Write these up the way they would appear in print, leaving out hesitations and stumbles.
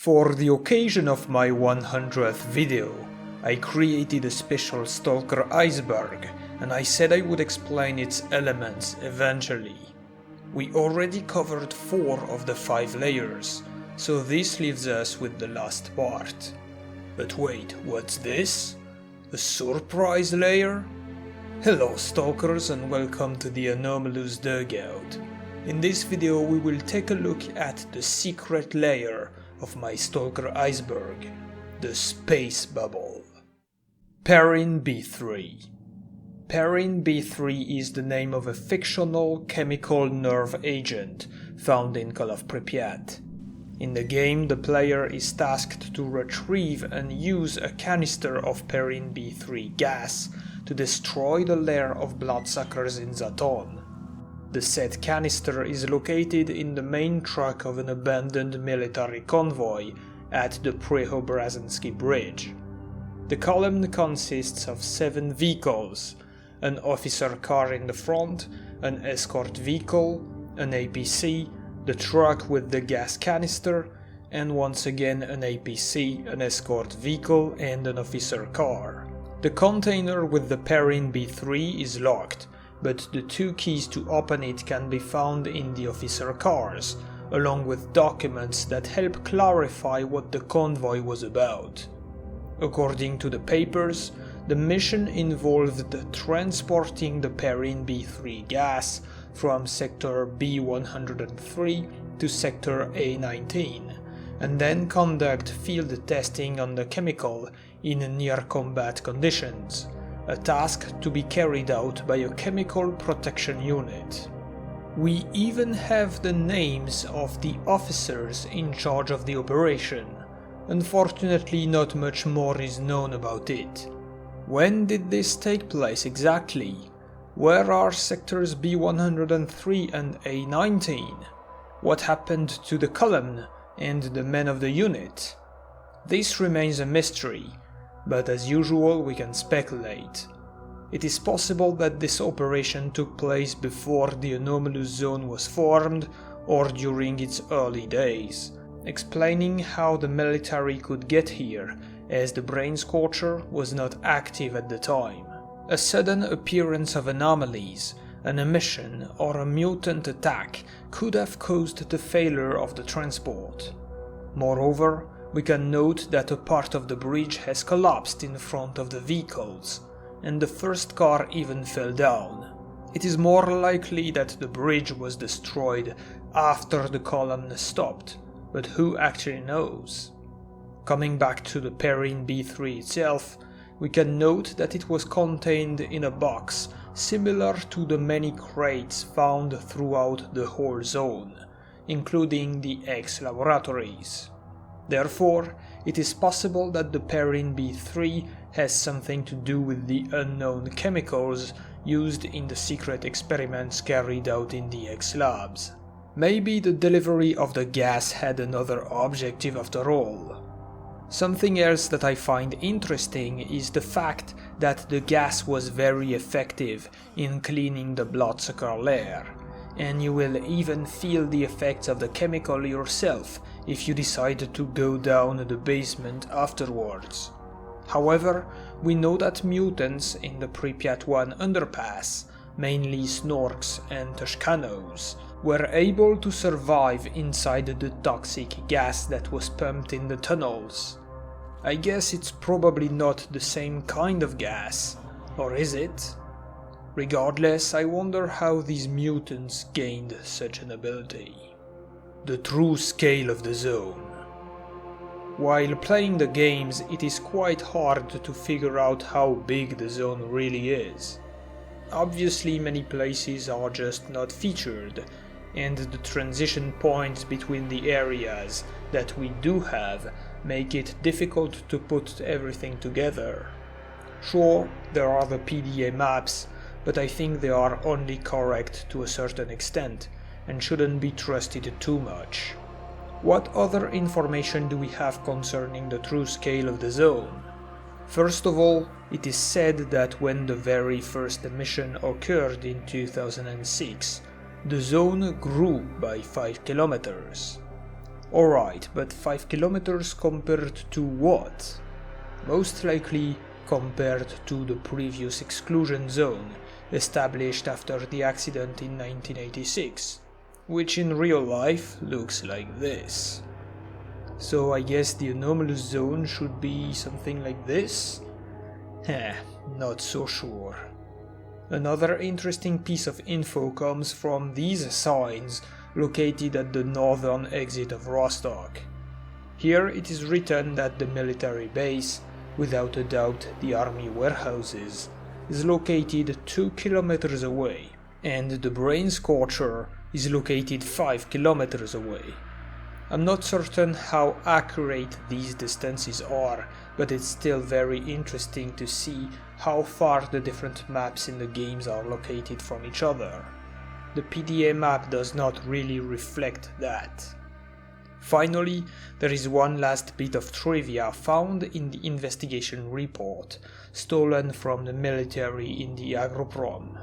For the occasion of my 100th video, I created a special S.T.A.L.K.E.R Iceberg, and I said I would explain its elements eventually. We already covered 4 of the 5 layers, so this leaves us with the last part. But wait, what's this? A surprise layer? Hello stalkers and welcome to the Anomalous Dugout. In this video we will take a look at the secret layer of my S.T.A.L.K.E.R Iceberg, the space bubble. Perin B3. Perin B3 is the name of a fictional chemical nerve agent found in Call of Pripyat. In the game, the player is tasked to retrieve and use a canister of Perin B3 gas to destroy the lair of bloodsuckers in Zaton. The said canister is located in the main truck of an abandoned military convoy at the Preobrazhensky bridge. The column consists of 7 vehicles: an officer car in the front, an escort vehicle, an APC, the truck with the gas canister, and once again an APC, an escort vehicle, and an officer car. The container with the Perin B3 is locked, but the 2 keys to open it can be found in the officer cars, along with documents that help clarify what the convoy was about. According to the papers, the mission involved transporting the Perin B3 gas from Sector B103 to Sector A19, and then conduct field testing on the chemical in near-combat conditions, a task to be carried out by a chemical protection unit. We even have the names of the officers in charge of the operation. Unfortunately, not much more is known about it. When did this take place exactly? Where are sectors B103 and A19? What happened to the column and the men of the unit? This remains a mystery, but as usual we can speculate. It is possible that this operation took place before the Anomalous zone was formed or during its early days, explaining how the military could get here, as the Brain Scorcher was not active at the time. A sudden appearance of anomalies, an emission, or a mutant attack could have caused the failure of the transport. Moreover, we can note that a part of the bridge has collapsed in front of the vehicles, and the first car even fell down. It is more likely that the bridge was destroyed after the column stopped, but who actually knows? Coming back to the Perin B3 itself, we can note that it was contained in a box similar to the many crates found throughout the whole zone, including the X-laboratories. Therefore, it is possible that the Perin B3 has something to do with the unknown chemicals used in the secret experiments carried out in the X-labs. Maybe the delivery of the gas had another objective after all. Something else that I find interesting is the fact that the gas was very effective in cleaning the bloodsucker lair, and you will even feel the effects of the chemical yourself if you decide to go down the basement afterwards. However, we know that mutants in the Pripyat 1 underpass, mainly Snorks and Toshkanos, were able to survive inside the toxic gas that was pumped in the tunnels. I guess it's probably not the same kind of gas, or is it? Regardless, I wonder how these mutants gained such an ability. The true scale of the zone. While playing the games, it is quite hard to figure out how big the zone really is. Obviously, many places are just not featured, and the transition points between the areas that we do have make it difficult to put everything together. Sure, there are the PDA maps, but I think they are only correct to a certain extent and shouldn't be trusted too much. What other information do we have concerning the true scale of the zone? First of all, it is said that when the very first emission occurred in 2006, the zone grew by 5 kilometers. Alright, but 5 kilometers compared to what? Most likely compared to the previous exclusion zone established after the accident in 1986, which in real life looks like this. So I guess the anomalous zone should be something like this? Not so sure. Another interesting piece of info comes from these signs located at the northern exit of Rostock. Here it is written that the military base, without a doubt the army warehouses, is located 2 kilometers away, and the brain scorcher is located 5 kilometers away. I'm not certain how accurate these distances are, but it's still very interesting to see how far the different maps in the games are located from each other. The PDA map does not really reflect that. Finally, there is one last bit of trivia found in the investigation report, stolen from the military in the Agroprom.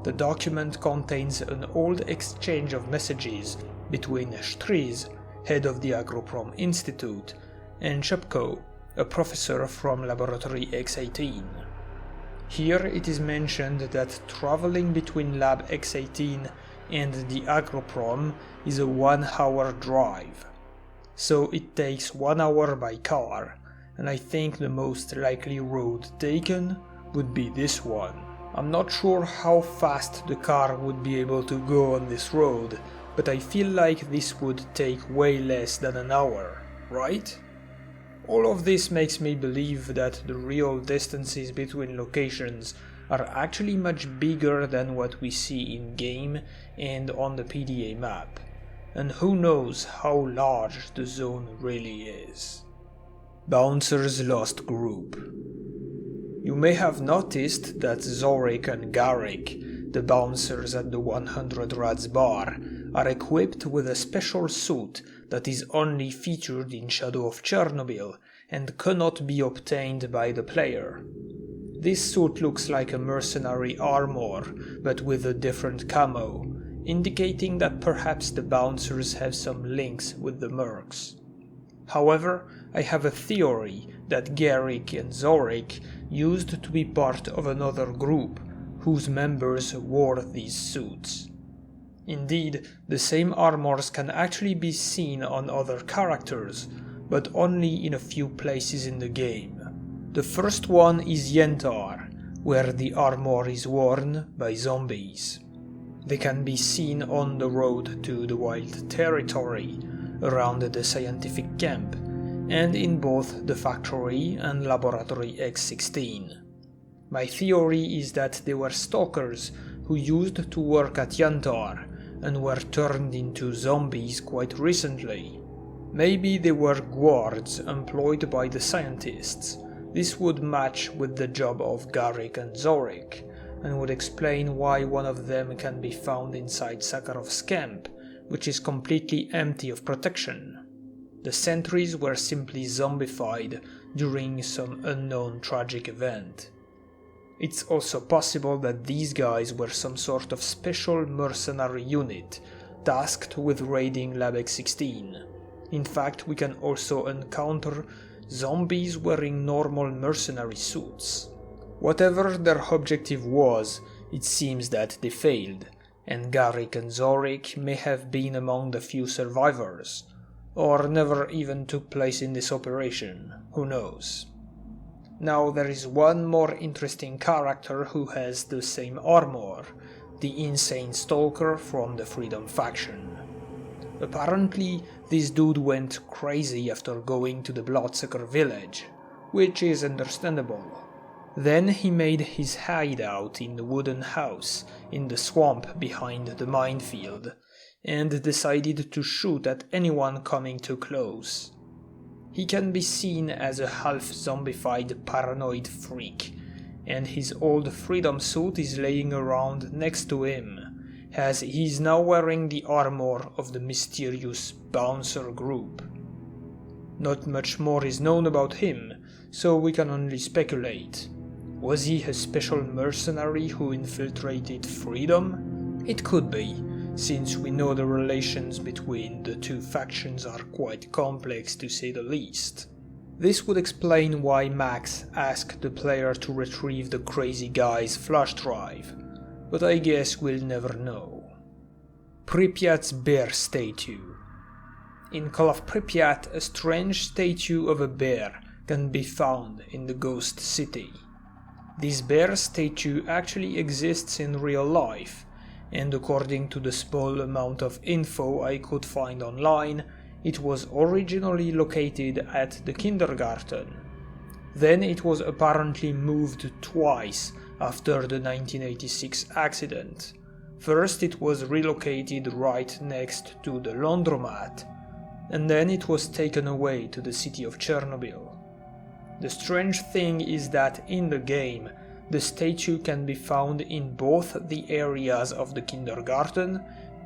The document contains an old exchange of messages between S.T.A.L.K.E.R, head of the Agroprom Institute, and Shepko, a professor from Laboratory X18. Here it is mentioned that traveling between Lab X18 and the Agroprom is a 1-hour drive. So it takes 1 hour by car, and I think the most likely road taken would be this one. I'm not sure how fast the car would be able to go on this road, but I feel like this would take way less than an hour, right? All of this makes me believe that the real distances between locations are actually much bigger than what we see in-game and on the PDA map, and who knows how large the zone really is. Bouncer's Lost Group. You may have noticed that Zorik and Garrick, the bouncers at the 100 Rats bar, are equipped with a special suit that is only featured in Shadow of Chernobyl and cannot be obtained by the player. This suit looks like a mercenary armor, but with a different camo, indicating that perhaps the bouncers have some links with the mercs. However, I have a theory that Garrick and Zorik used to be part of another group whose members wore these suits. Indeed, the same armors can actually be seen on other characters, but only in a few places in the game. The first one is Yentar, where the armor is worn by zombies. They can be seen on the road to the Wild Territory, around the scientific camp, and in both the factory and Laboratory X16. My theory is that they were stalkers who used to work at Yentar and were turned into zombies quite recently. Maybe they were guards employed by the scientists. This would match with the job of Garrick and Zorik, and would explain why one of them can be found inside Sakharov's camp, which is completely empty of protection. The sentries were simply zombified during some unknown tragic event. It's also possible that these guys were some sort of special mercenary unit, tasked with raiding Lab X16. In fact, we can also encounter zombies wearing normal mercenary suits. Whatever their objective was, it seems that they failed, and Garrick and Zorik may have been among the few survivors, or never even took place in this operation, who knows. Now there is one more interesting character who has the same armor, the insane stalker from the Freedom faction. Apparently, this dude went crazy after going to the Bloodsucker village, which is understandable. Then he made his hideout in the wooden house in the swamp behind the minefield, and decided to shoot at anyone coming too close. He can be seen as a half-zombified paranoid freak, and his old Freedom suit is laying around next to him, as he is now wearing the armor of the mysterious Bouncer group. Not much more is known about him, so we can only speculate. Was he a special mercenary who infiltrated Freedom? It could be, since we know the relations between the two factions are quite complex to say the least. This would explain why Max asked the player to retrieve the crazy guy's flash drive, but I guess we'll never know. Pripyat's bear statue. In Call of Pripyat, a strange statue of a bear can be found in the ghost city. This bear statue actually exists in real life, and according to the small amount of info I could find online, it was originally located at the kindergarten. Then it was apparently moved twice after the 1986 accident. First it was relocated right next to the laundromat, and then it was taken away to the city of Chernobyl. The strange thing is that in the game, the statue can be found in both the areas of the kindergarten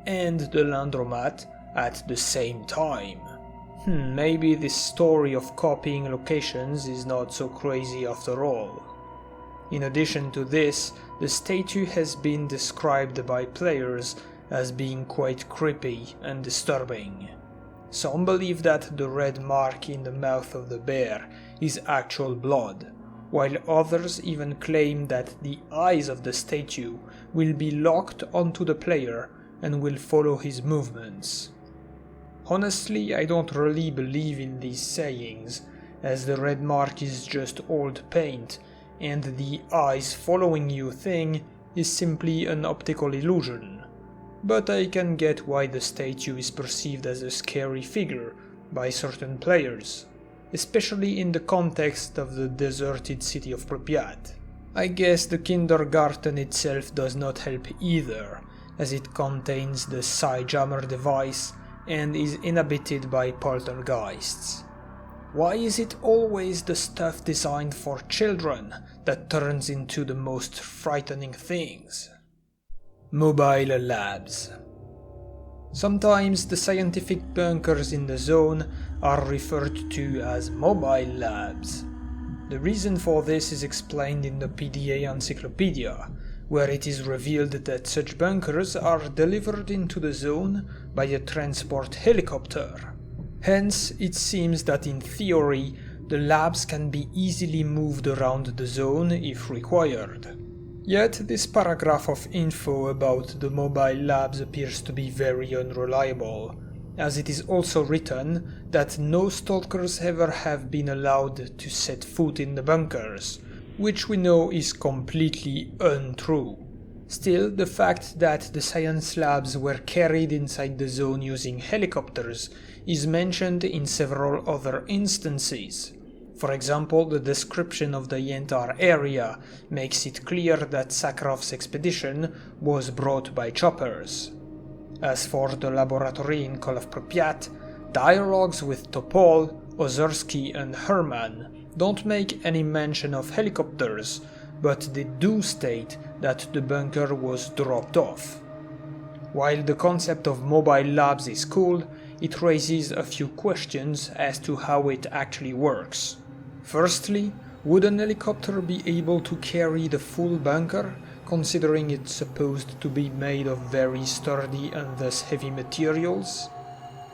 and the laundromat at the same time. Maybe this story of copying locations is not so crazy after all. In addition to this, the statue has been described by players as being quite creepy and disturbing. Some believe that the red mark in the mouth of the bear is actual blood, while others even claim that the eyes of the statue will be locked onto the player and will follow his movements. Honestly, I don't really believe in these sayings, as the red mark is just old paint, and the eyes following you thing is simply an optical illusion. But I can get why the statue is perceived as a scary figure by certain players, especially in the context of the deserted city of Pripyat. I guess the kindergarten itself does not help either, as it contains the Psyjammer device and is inhabited by poltergeists. Why is it always the stuff designed for children that turns into the most frightening things? Mobile labs. Sometimes the scientific bunkers in the zone are referred to as mobile labs. The reason for this is explained in the PDA encyclopedia, where it is revealed that such bunkers are delivered into the zone by a transport helicopter. Hence, it seems that in theory, the labs can be easily moved around the zone if required. Yet this paragraph of info about the mobile labs appears to be very unreliable, as it is also written that no stalkers ever have been allowed to set foot in the bunkers, which we know is completely untrue. Still, the fact that the science labs were carried inside the zone using helicopters is mentioned in several other instances. For example, the description of the entire area makes it clear that Sakharov's expedition was brought by choppers. As for the laboratory in Call of Pripyat, dialogues with Topol, Ozersky and Herman don't make any mention of helicopters, but they do state that the bunker was dropped off. While the concept of mobile labs is cool, it raises a few questions as to how it actually works. Firstly, would an helicopter be able to carry the full bunker, considering it's supposed to be made of very sturdy and thus heavy materials?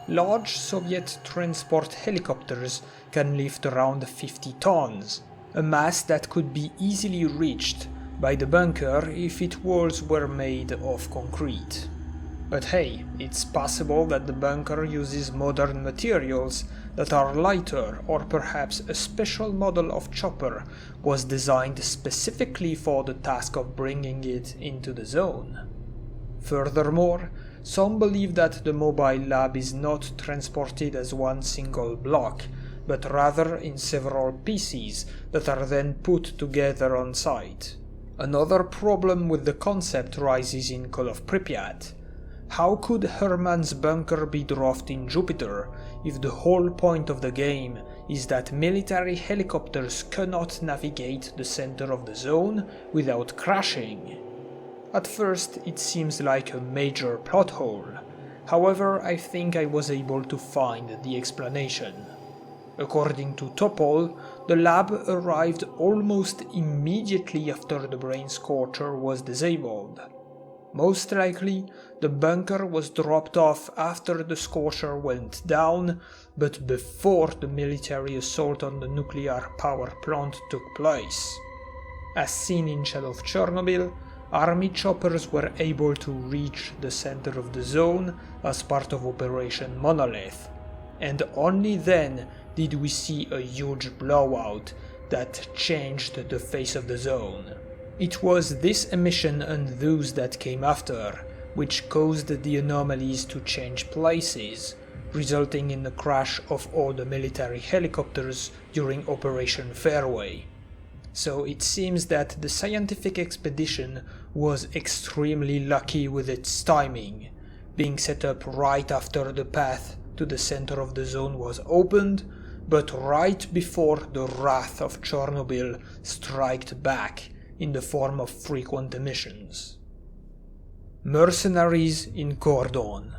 Large Soviet transport helicopters can lift around 50 tons, a mass that could be easily reached by the bunker if its walls were made of concrete. But hey, it's possible that the bunker uses modern materials that are lighter, or perhaps a special model of chopper was designed specifically for the task of bringing it into the zone. Furthermore, some believe that the mobile lab is not transported as one single block, but rather in several pieces that are then put together on site. Another problem with the concept rises in Call of Pripyat. How could Herman's bunker be dropped in Jupiter if the whole point of the game is that military helicopters cannot navigate the center of the zone without crashing? At first it seems like a major plot hole, however I think I was able to find the explanation. According to Topol, the lab arrived almost immediately after the brain scorcher was disabled. Most likely, the bunker was dropped off after the Scorcher went down, but before the military assault on the nuclear power plant took place. As seen in Shadow of Chernobyl, army choppers were able to reach the center of the zone as part of Operation Monolith, and only then did we see a huge blowout that changed the face of the zone. It was this emission and those that came after which caused the anomalies to change places, resulting in the crash of all the military helicopters during Operation Fairway. So it seems that the scientific expedition was extremely lucky with its timing, being set up right after the path to the center of the zone was opened, but right before the wrath of Chernobyl struck back in the form of frequent emissions. Mercenaries in Cordon.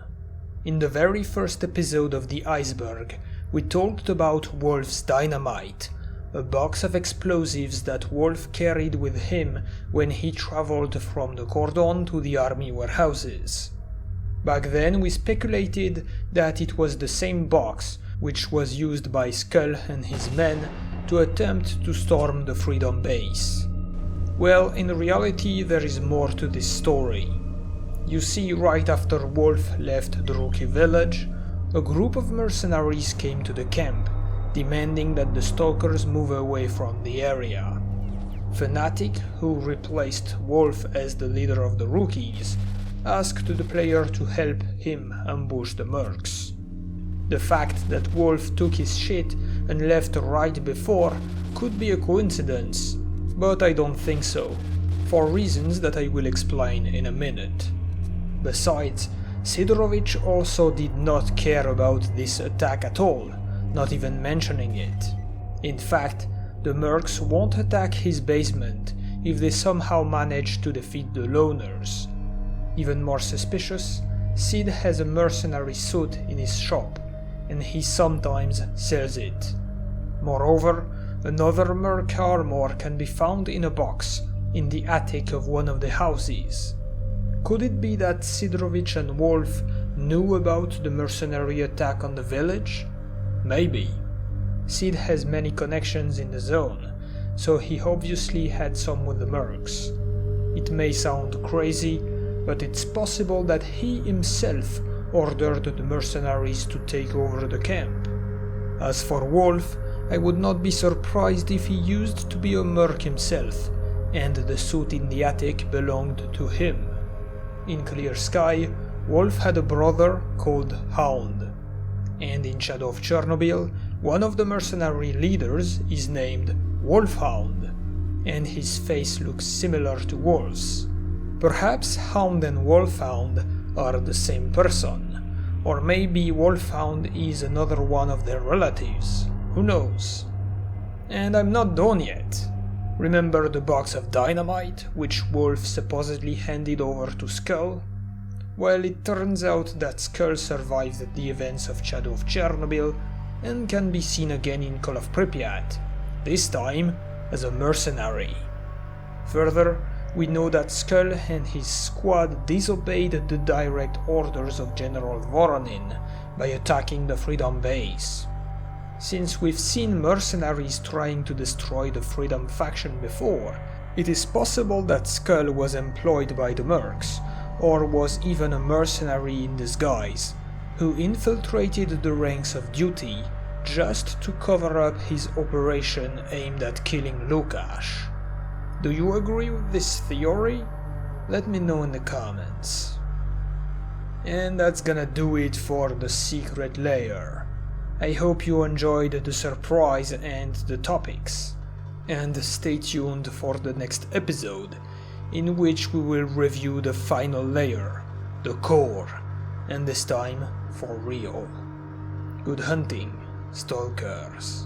In the very first episode of the Iceberg, we talked about Wolf's dynamite, a box of explosives that Wolf carried with him when he traveled from the Cordon to the army warehouses. Back then we speculated that it was the same box which was used by S.T.A.L.K.E.R and his men to attempt to storm the Freedom Base. Well, in reality there is more to this story. You see, right after Wolf left the Rookie Village, a group of mercenaries came to the camp, demanding that the stalkers move away from the area. Fnatic, who replaced Wolf as the leader of the Rookies, asked the player to help him ambush the mercs. The fact that Wolf took his shit and left right before could be a coincidence, but I don't think so, for reasons that I will explain in a minute. Besides, Sidorovich also did not care about this attack at all, not even mentioning it. In fact, the mercs won't attack his basement if they somehow manage to defeat the loners. Even more suspicious, Sid has a mercenary suit in his shop, and he sometimes sells it. Moreover, another merc armor can be found in a box in the attic of one of the houses. Could it be that Sidorovich and Wolf knew about the mercenary attack on the village? Maybe. Sid has many connections in the zone, so he obviously had some with the mercs. It may sound crazy, but it's possible that he himself ordered the mercenaries to take over the camp. As for Wolf, I would not be surprised if he used to be a merc himself, and the suit in the attic belonged to him. In Clear Sky, Wolf had a brother called Hound, and in Shadow of Chernobyl, one of the mercenary leaders is named Wolfhound, and his face looks similar to Wolf's. Perhaps Hound and Wolfhound are the same person, or maybe Wolfhound is another one of their relatives, who knows. And I'm not done yet. Remember the box of dynamite, which Wolf supposedly handed over to S.T.A.L.K.E.R? Well, it turns out that S.T.A.L.K.E.R survived the events of Shadow of Chernobyl and can be seen again in Call of Pripyat, this time as a mercenary. Further, we know that S.T.A.L.K.E.R and his squad disobeyed the direct orders of General Voronin by attacking the Freedom Base. Since we've seen mercenaries trying to destroy the Freedom faction before, it is possible that S.T.A.L.K.E.R was employed by the mercs, or was even a mercenary in disguise, who infiltrated the ranks of duty just to cover up his operation aimed at killing Lukash. Do you agree with this theory? Let me know in the comments. And that's gonna do it for the secret layer. I hope you enjoyed the surprise and the topics, and stay tuned for the next episode, in which we will review the final layer, the core, and this time for real. Good hunting, stalkers.